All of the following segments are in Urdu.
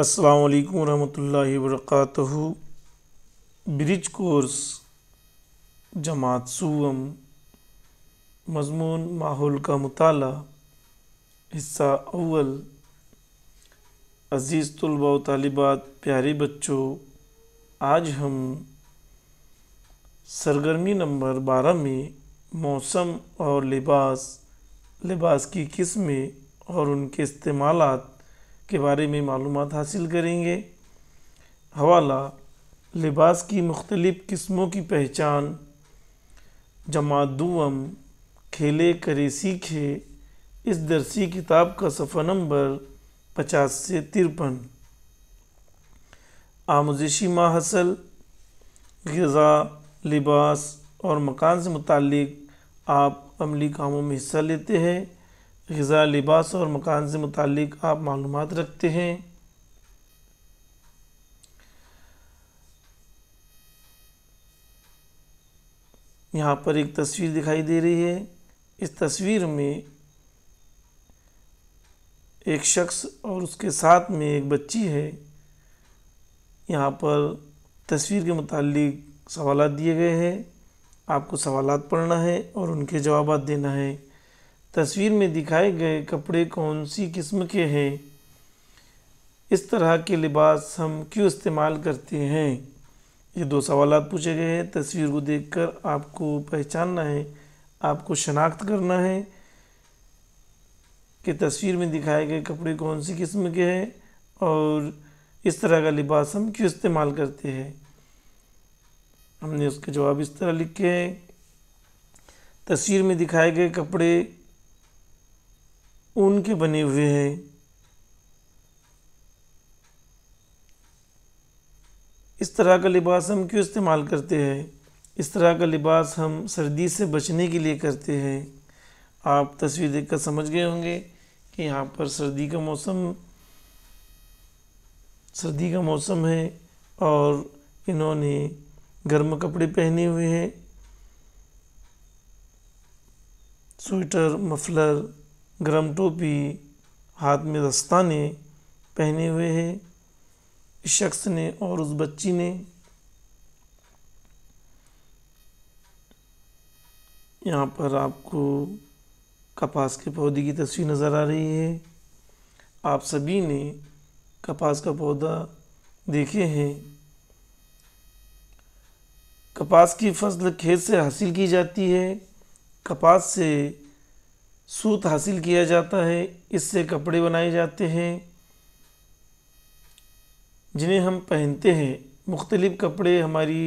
السلام علیکم ورحمۃ اللہ وبرکاتہ۔ برج کورس جماعت سوم، مضمون ماحول کا مطالعہ، حصہ اول۔ عزیز طلباء و طالبات، پیارے بچوں، آج ہم سرگرمی نمبر 12 میں موسم اور لباس کی قسمیں اور ان کے استعمالات کے بارے میں معلومات حاصل کریں گے۔ حوالہ: لباس کی مختلف قسموں کی پہچان، جماعت دوم، کھیلے کرے سیکھے، اس درسی کتاب کا صفحہ نمبر 50 سے 53۔ آموزشی ماحصل: غذا، لباس اور مکان سے متعلق آپ عملی کاموں میں حصہ لیتے ہیں۔ غذا، لباس اور مکان سے متعلق آپ معلومات رکھتے ہیں۔ یہاں پر ایک تصویر دکھائی دے رہی ہے۔ اس تصویر میں ایک شخص اور اس کے ساتھ میں ایک بچی ہے۔ یہاں پر تصویر کے متعلق سوالات دیے گئے ہیں۔ آپ کو سوالات پڑھنا ہے اور ان کے جوابات دینا ہے۔ تصویر میں دکھائے گئے کپڑے کون سی قسم کے ہیں؟ اس طرح کے لباس ہم کیوں استعمال کرتے ہیں؟ یہ 2 سوالات پوچھے گئے ہیں۔ تصویر کو دیکھ کر آپ کو پہچاننا ہے، آپ کو شناخت کرنا ہے کہ تصویر میں دکھائے گئے کپڑے کون سی قسم کے ہیں اور اس طرح کا لباس ہم کیوں استعمال کرتے ہیں۔ ہم نے اس کے جواب اس طرح لکھے ہیں۔ تصویر میں دکھائے گئے کپڑے اون کے بنے ہوئے ہیں۔ اس طرح کا لباس ہم کیوں استعمال کرتے ہیں؟ اس طرح کا لباس ہم سردی سے بچنے کے لیے کرتے ہیں۔ آپ تصویر دیکھ کر سمجھ گئے ہوں گے کہ یہاں پر سردی کا موسم ہے اور انہوں نے گرم کپڑے پہنے ہوئے ہیں۔ سویٹر، مفلر، گرم ٹوپی، ہاتھ میں دستانے پہنے ہوئے ہیں اس شخص نے اور اس بچی نے۔ یہاں پر آپ کو کپاس کے پودے کی تصویر نظر آ رہی ہے۔ آپ سبھی نے کپاس کا پودا دیکھے ہیں۔ کپاس کی فصل کھیت سے حاصل کی جاتی ہے۔ کپاس سے سوت حاصل کیا جاتا ہے۔ اس سے کپڑے بنائے جاتے ہیں جنہیں ہم پہنتے ہیں۔ مختلف کپڑے ہماری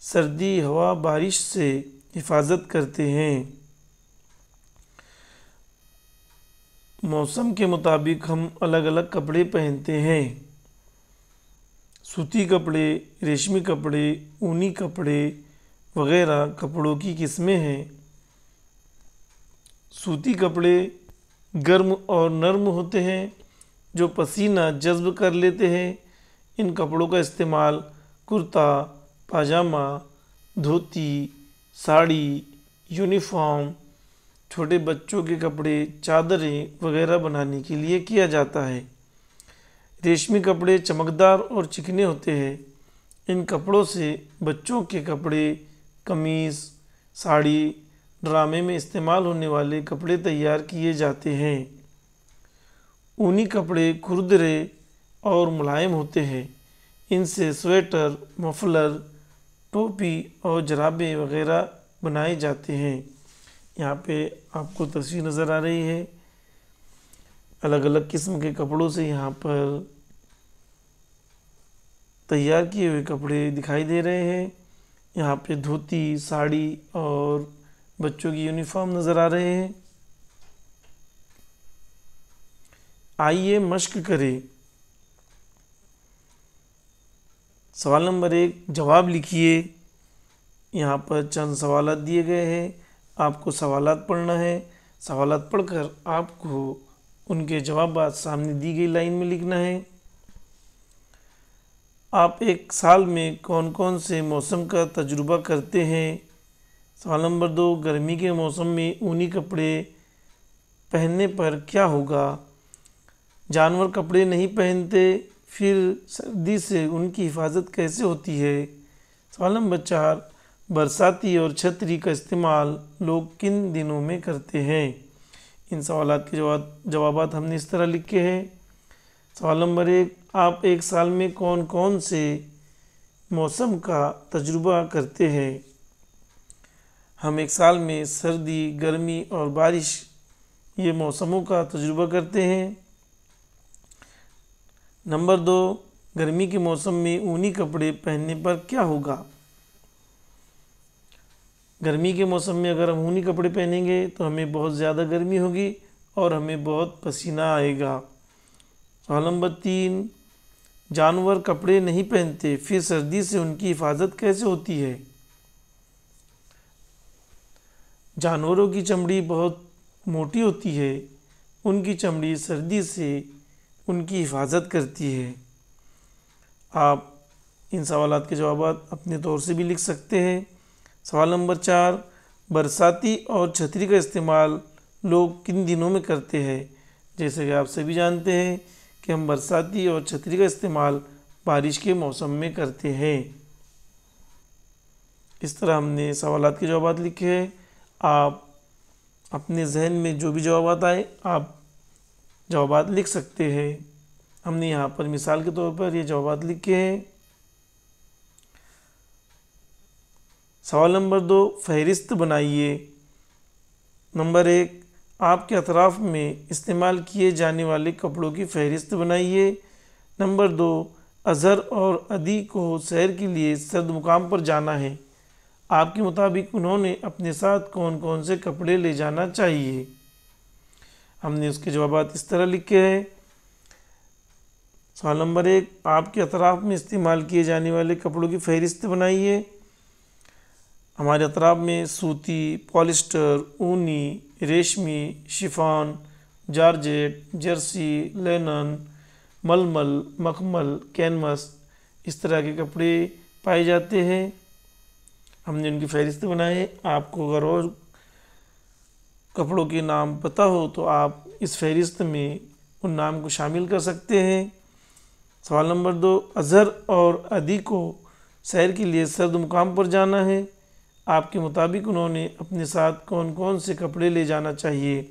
سردی، ہوا، بارش سے حفاظت کرتے ہیں۔ موسم کے مطابق ہم الگ الگ کپڑے پہنتے ہیں۔ سوتی کپڑے، ریشمی کپڑے، اونی کپڑے وغیرہ کپڑوں کی قسمیں ہیں۔ سوتی کپڑے گرم اور نرم ہوتے ہیں جو پسینہ جذب کر لیتے ہیں۔ ان کپڑوں کا استعمال کرتا، پاجامہ، دھوتی، ساڑی، یونیفارم، چھوٹے بچوں کے کپڑے، چادریں وغیرہ بنانے کے لیے کیا جاتا ہے۔ ریشمی کپڑے چمکدار اور چکنے ہوتے ہیں۔ ان کپڑوں سے بچوں کے کپڑے، قمیص، ساڑی، ڈرامے میں استعمال ہونے والے کپڑے تیار کیے جاتے ہیں۔ اونی کپڑے کھردرے اور ملائم ہوتے ہیں۔ ان سے سویٹر، مفلر، ٹوپی اور جرابیں وغیرہ بنائے جاتے ہیں۔ یہاں پہ آپ کو تصویر نظر آ رہی ہے۔ الگ الگ قسم کے کپڑوں سے یہاں پر تیار کیے ہوئے کپڑے دکھائی دے رہے ہیں۔ یہاں پہ دھوتی، ساڑی اور بچوں کی یونیفارم نظر آ رہے ہیں۔ آئیے مشق کریں۔ سوال نمبر 1 جواب لکھیے۔ یہاں پر چند سوالات دیے گئے ہیں۔ آپ کو سوالات پڑھنا ہے۔ سوالات پڑھ کر آپ کو ان کے جوابات سامنے دی گئی لائن میں لکھنا ہے۔ آپ ایک سال میں کون کون سے موسم کا تجربہ کرتے ہیں؟ سوال نمبر 2 گرمی کے موسم میں اونی کپڑے پہننے پر کیا ہوگا؟ جانور کپڑے نہیں پہنتے پھر سردی سے ان کی حفاظت کیسے ہوتی ہے؟ سوال نمبر 4، برساتی اور چھتری کا استعمال لوگ کن دنوں میں کرتے ہیں؟ ان سوالات کے جوابات ہم نے اس طرح لکھے ہیں۔ سوال نمبر 1، آپ ایک سال میں کون کون سے موسم کا تجربہ کرتے ہیں؟ ہم ایک سال میں سردی، گرمی اور بارش یہ موسموں کا تجربہ کرتے ہیں۔ نمبر 2، گرمی کے موسم میں اونی کپڑے پہننے پر کیا ہوگا؟ گرمی کے موسم میں اگر ہم اونی کپڑے پہنیں گے تو ہمیں بہت زیادہ گرمی ہوگی اور ہمیں بہت پسینہ آئے گا۔ سوال نمبر 3، جانور کپڑے نہیں پہنتے، پھر سردی سے ان کی حفاظت کیسے ہوتی ہے؟ جانوروں کی چمڑی بہت موٹی ہوتی ہے، ان کی چمڑی سردی سے ان کی حفاظت کرتی ہے۔ آپ ان سوالات کے جوابات اپنے طور سے بھی لکھ سکتے ہیں۔ سوال نمبر 4، برساتی اور چھتری کا استعمال لوگ کن دنوں میں کرتے ہیں؟ جیسے کہ آپ سبھی جانتے ہیں کہ ہم برساتی اور چھتری کا استعمال بارش کے موسم میں کرتے ہیں۔ اس طرح ہم نے سوالات کے جوابات لکھے ہیں۔ آپ اپنے ذہن میں جو بھی جوابات آئے آپ جوابات لکھ سکتے ہیں۔ ہم نے یہاں پر مثال کے طور پر یہ جوابات لکھے ہیں۔ سوال نمبر 2، فہرست بنائیے۔ نمبر 1، آپ کے اطراف میں استعمال کیے جانے والے کپڑوں کی فہرست بنائیے۔ نمبر 2، اظہر اور عدی کو سیر کے لیے سرد مقام پر جانا ہے، آپ کے مطابق انہوں نے اپنے ساتھ کون کون سے کپڑے لے جانا چاہیے؟ ہم نے اس کے جوابات اس طرح لکھے ہیں۔ سوال نمبر 1، آپ کے اطراف میں استعمال کیے جانے والے کپڑوں کی فہرست بنائیے۔ ہمارے اطراف میں سوتی، پالسٹر، اونی، ریشمی، شفان، جارجیٹ، جرسی، لینن، ململ، مخمل، کینوس اس طرح کے کپڑے پائے جاتے ہیں۔ ہم نے ان کی فہرست بنائے۔ آپ کو اگر اور کپڑوں کے نام پتہ ہو تو آپ اس فہرست میں ان نام کو شامل کر سکتے ہیں۔ سوال نمبر 2، اظہر اور عدی کو سیر کے لیے سرد مقام پر جانا ہے، آپ کے مطابق انہوں نے اپنے ساتھ کون کون سے کپڑے لے جانا چاہیے؟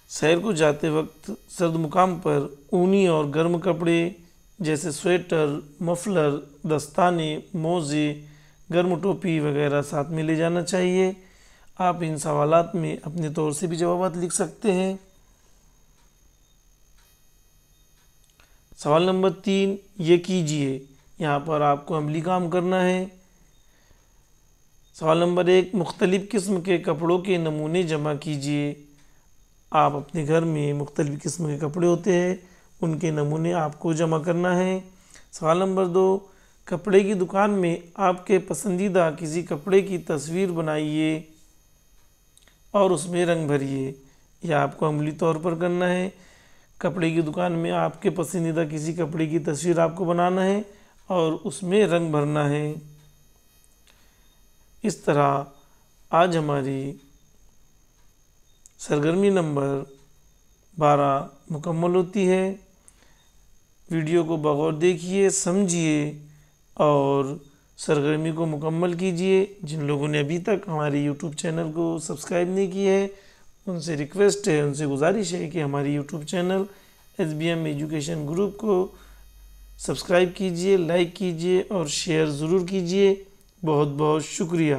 سیر کو جاتے وقت سرد مقام پر اونی اور گرم کپڑے جیسے سویٹر، مفلر، دستانے، موزے، گرم ٹوپی وغیرہ ساتھ میں لے جانا چاہیے۔ آپ ان سوالات میں اپنے طور سے بھی جوابات لکھ سکتے ہیں۔ سوال نمبر 3، یہ کیجئے۔ یہاں پر آپ کو عملی کام کرنا ہے۔ سوال نمبر 1، مختلف قسم کے کپڑوں کے نمونے جمع کیجئے۔ آپ اپنے گھر میں مختلف قسم کے کپڑے ہوتے ہیں، ان کے نمونے آپ کو جمع کرنا ہے۔ سوال نمبر 2، کپڑے کی دکان میں آپ کے پسندیدہ کسی کپڑے کی تصویر بنائیے اور اس میں رنگ بھریے۔ یہ آپ کو عملی طور پر کرنا ہے۔ کپڑے کی دکان میں آپ کے پسندیدہ کسی کپڑے کی تصویر آپ کو بنانا ہے اور اس میں رنگ بھرنا ہے۔ اس طرح آج ہماری سرگرمی نمبر 12 مکمل ہوتی ہے۔ ویڈیو کو بغور دیکھیے، سمجھیے اور سرگرمی کو مکمل کیجیے۔ جن لوگوں نے ابھی تک ہمارے یوٹیوب چینل کو سبسکرائب نہیں کیا ہے ان سے ریکویسٹ ہے، ان سے گزارش ہے کہ ہماری YouTube channel SBM education group کو سبسکرائب کیجیے، لائک کیجیے اور شیئر ضرور کیجیے۔ بہت بہت شکریہ۔